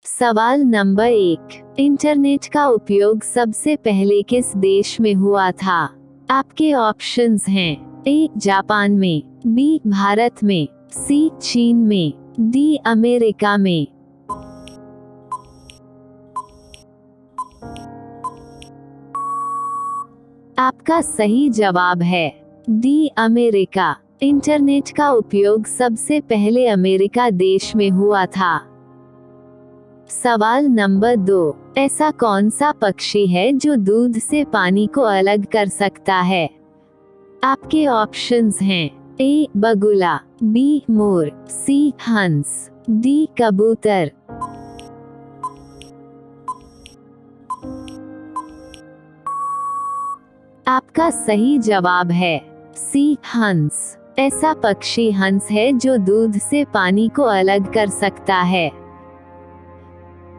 सवाल number 1, internet का उपयोग सबसे पहले किस देश में हुआ था? आपके ऑप्शंस हैं ए जापान में, बी भारत में, सी चीन में, डी अमेरिका में। आपका सही जवाब है डी अमेरिका। इंटरनेट का उपयोग सबसे पहले अमेरिका देश में हुआ था। सवाल नंबर 2, ऐसा कौन सा पक्षी है जो दूध से पानी को अलग कर सकता है? आपके ऑप्शंस हैं ए बगुला, बी मोर, सी हंस, डी कबूतर। आपका सही जवाब है सी हंस। ऐसा पक्षी हंस है जो दूध से पानी को अलग कर सकता है।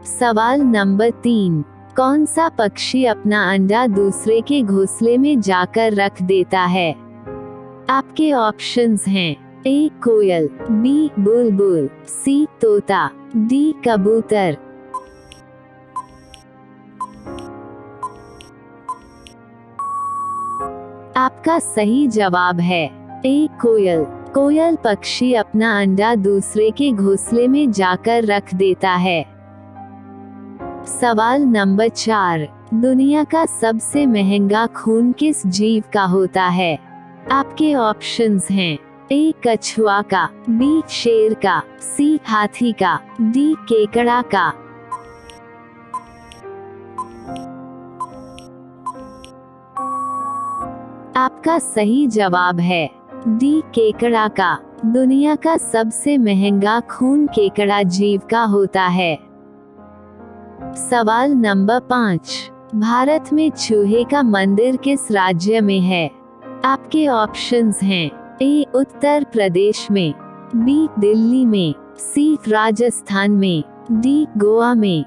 सवाल नंबर 3, कौन सा पक्षी अपना अंडा दूसरे के घोंसले में जाकर रख देता है? आपके ऑप्शंस हैं ए कोयल, बी बुलबुल, सी तोता, डी कबूतर। आपका सही जवाब है ए कोयल। कोयल पक्षी अपना अंडा दूसरे के घोंसले में जाकर रख देता है। सवाल नंबर 4, दुनिया का सबसे महंगा खून किस जीव का होता है? आपके ऑप्शंस हैं ए कछुआ का, बी शेर का, सी हाथी का, डी केकड़ा का। आपका सही जवाब है डी केकड़ा का। दुनिया का सबसे महंगा खून केकड़ा जीव का होता है। सवाल नंबर 5, भारत में चूहे का मंदिर किस राज्य में है? आपके ऑप्शंस हैं ए उत्तर प्रदेश में, बी दिल्ली में, सी राजस्थान में, डी गोवा में।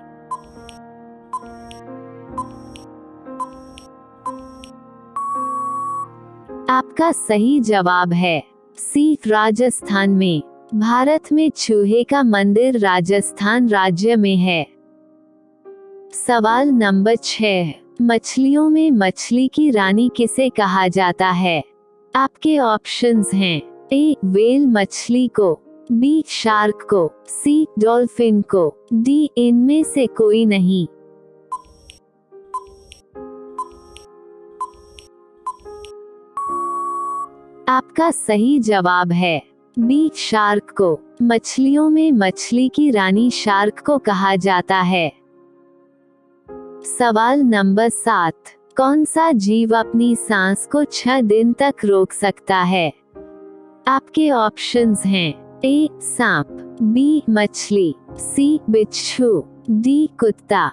आपका सही जवाब है सी राजस्थान में। भारत में चूहे का मंदिर राजस्थान राज्य में है। सवाल नंबर 6, मछलियों में मछली की रानी किसे कहा जाता है? आपके ऑप्शंस हैं ए व्हेल मछली को, बी शार्क को, सी डॉल्फिन को, डी इनमें से कोई नहीं। आपका सही जवाब है बी शार्क को। मछलियों में मछली की रानी शार्क को कहा जाता है। सवाल नंबर 7, कौन सा जीव अपनी सांस को 6 दिन तक रोक सकता है? आपके ऑप्शंस हैं ए सांप, बी मछली, सी बिच्छू, डी कुत्ता।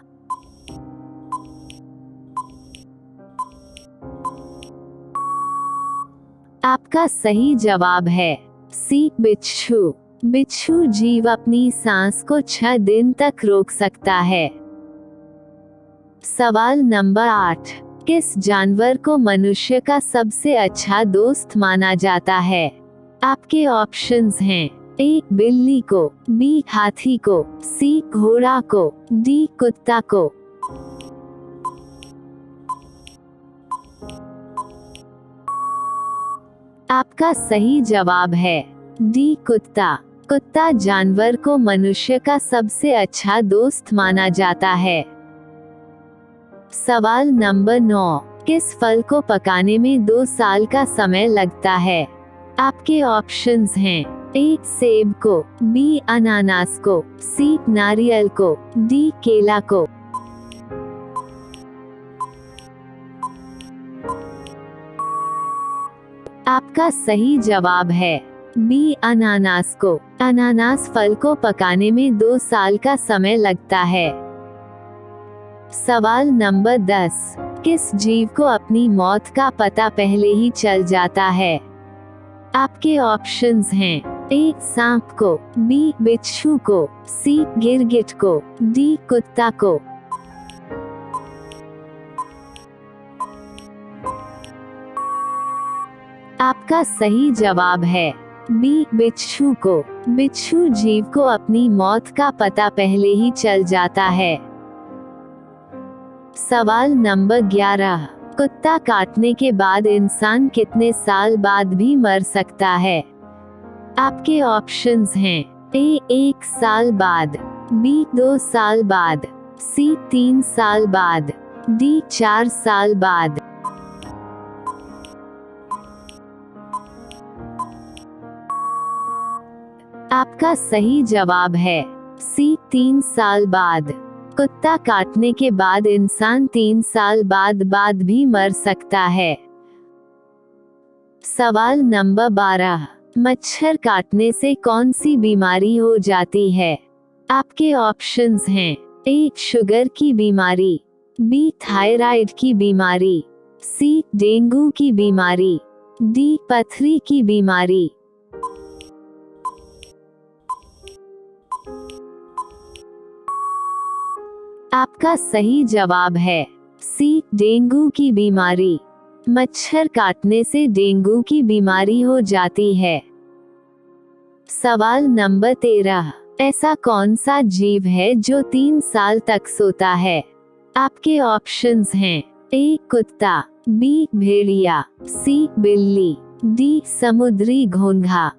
आपका सही जवाब है सी बिच्छू। बिच्छू जीव अपनी सांस को 6 दिन तक रोक सकता है। सवाल नंबर 8, किस जानवर को मनुष्य का सबसे अच्छा दोस्त माना जाता है? आपके ऑप्शंस हैं ए बिल्ली को, बी हाथी को, सी घोड़ा को, डी कुत्ता को। आपका सही जवाब है डी कुत्ता। कुत्ता जानवर को मनुष्य का सबसे अच्छा दोस्त माना जाता है। सवाल नंबर 9, किस फल को पकाने में 2 साल का समय लगता है? आपके ऑप्शंस हैं ए सेब को, बी अनानास को, सी नारियल को, डी केला को। आपका सही जवाब है बी अनानास को। अनानास फल को पकाने में 2 साल का समय लगता है। सवाल नंबर 10, किस जीव को अपनी मौत का पता पहले ही चल जाता है? आपके ऑप्शंस हैं ए सांप को, बी बिच्छू को, सी गिरगिट को, डी कुत्ता को। आपका सही जवाब है बी बिच्छू को। बिच्छू जीव को अपनी मौत का पता पहले ही चल जाता है। सवाल नंबर 11, कुत्ता काटने के बाद इंसान कितने साल बाद भी मर सकता है? आपके ऑप्शंस हैं ए 1 साल बाद, बी 2 साल बाद, सी 3 साल बाद, डी 4 साल बाद। आपका सही जवाब है सी 3 साल बाद। कुत्ता काटने के बाद इंसान 3 साल बाद भी मर सकता है। सवाल नंबर 12, मच्छर काटने से कौन सी बीमारी हो जाती है? आपके ऑप्शंस हैं ए शुगर की बीमारी, बी थायराइड की बीमारी, सी डेंगू की बीमारी, डी पथरी की बीमारी। आपका सही जवाब है सी डेंगू की बीमारी। मच्छर काटने से डेंगू की बीमारी हो जाती है। सवाल नंबर 13, ऐसा कौन सा जीव है जो 3 साल तक सोता है? आपके ऑप्शंस हैं ए कुत्ता, बी भेड़िया, सी बिल्ली, डी समुद्री घोंघा।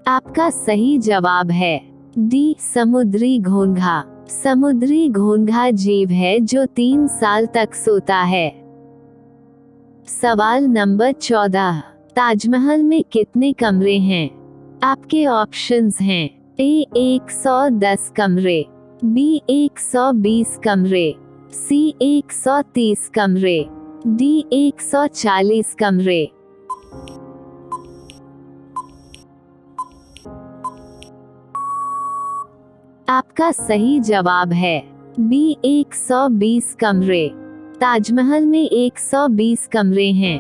आपका सही जवाब है डी समुद्री घोंघा। समुद्री घोंघा जीव है जो 3 साल तक सोता है। सवाल नंबर 14, ताजमहल में कितने कमरे हैं? आपके ऑप्शंस हैं ए 110 कमरे, बी 120 कमरे, सी 130 कमरे, डी 140 कमरे। आपका सही जवाब है बी 120 कमरे। ताजमहल में 120 कमरे हैं।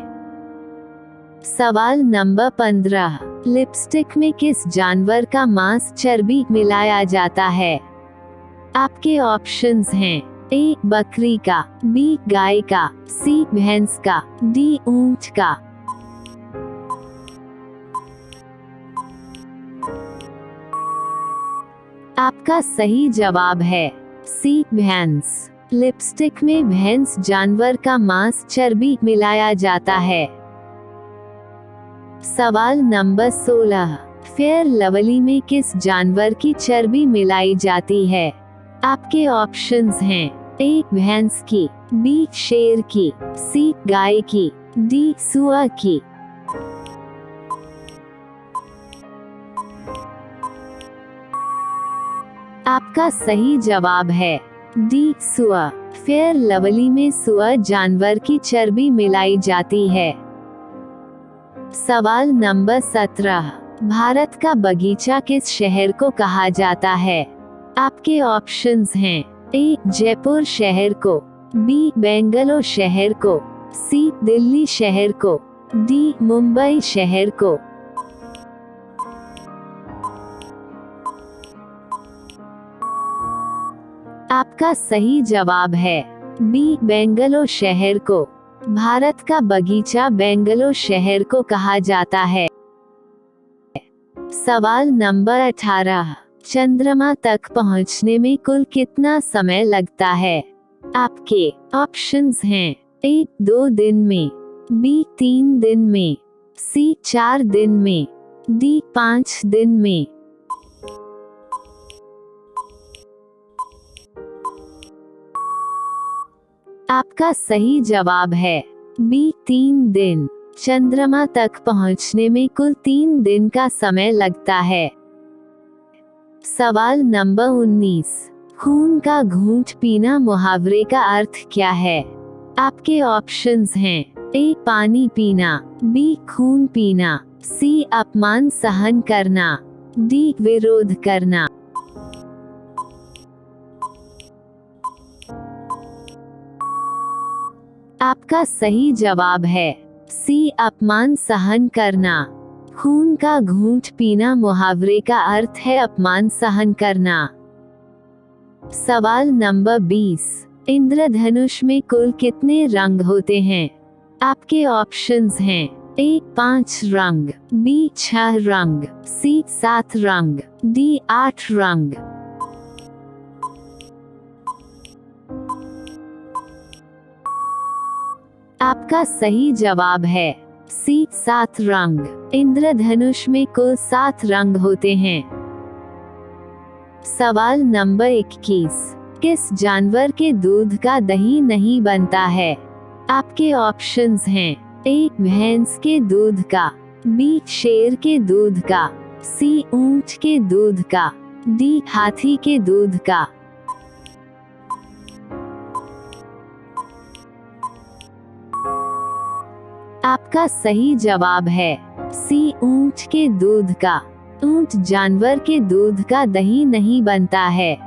सवाल नंबर 15, लिपस्टिक में किस जानवर का मांस चर्बी मिलाया जाता है? आपके ऑप्शंस हैं ए बकरी का, बी गाय का, सी भैंस का, डी ऊंट का। आपका सही जवाब है सी भैंस। लिपस्टिक में भैंस जानवर का मांस चर्बी मिलाया जाता है। सवाल नंबर 16, फेयर लवली में किस जानवर की चर्बी मिलाई जाती है? आपके ऑप्शंस हैं ए भैंस की, बी शेर की, सी गाय की, डी सुअर की। आपका सही जवाब है डी सुअर। फेयर लवली में सुअर जानवर की चर्बी मिलाई जाती है। सवाल नंबर 17, भारत का बगीचा किस शहर को कहा जाता है? आपके ऑप्शंस हैं ए जयपुर शहर को, बी बेंगलोर शहर को, सी दिल्ली शहर को, डी मुंबई शहर को। आपका सही जवाब है बी बेंगलोर शहर को। भारत का बगीचा बेंगलोर शहर को कहा जाता है। सवाल नंबर 18, चंद्रमा तक पहुंचने में कुल कितना समय लगता है? आपके ऑप्शंस हैं ए 2 दिन में, बी 3 दिन में, सी 4 दिन में, डी 5 दिन में। आपका सही जवाब है बी 3 दिन। चंद्रमा तक पहुंचने में कुल 3 दिन का समय लगता है। सवाल नंबर 19, खून का घूंट पीना मुहावरे का अर्थ क्या है? आपके ऑप्शंस हैं ए पानी पीना, बी खून पीना, सी अपमान सहन करना, डी विरोध करना। आपका सही जवाब है सी अपमान सहन करना। खून का घूंट पीना मुहावरे का अर्थ है अपमान सहन करना। सवाल नंबर 20, इंद्रधनुष में कुल कितने रंग होते हैं? आपके ऑप्शंस हैं ए 5 रंग, बी 6 रंग, सी 7 रंग, डी 8 रंग। आपका सही जवाब है सी 7 रंग। इंद्रधनुष में कुल 7 रंग होते हैं। सवाल नंबर 21, किस जानवर के दूध का दही नहीं बनता है? आपके ऑप्शंस हैं ए भैंस के दूध का, बी शेर के दूध का, सी ऊंट के दूध का, डी हाथी के दूध का। आपका सही जवाब है सी ऊंट के दूध का। ऊंट जानवर के दूध का दही नहीं बनता है।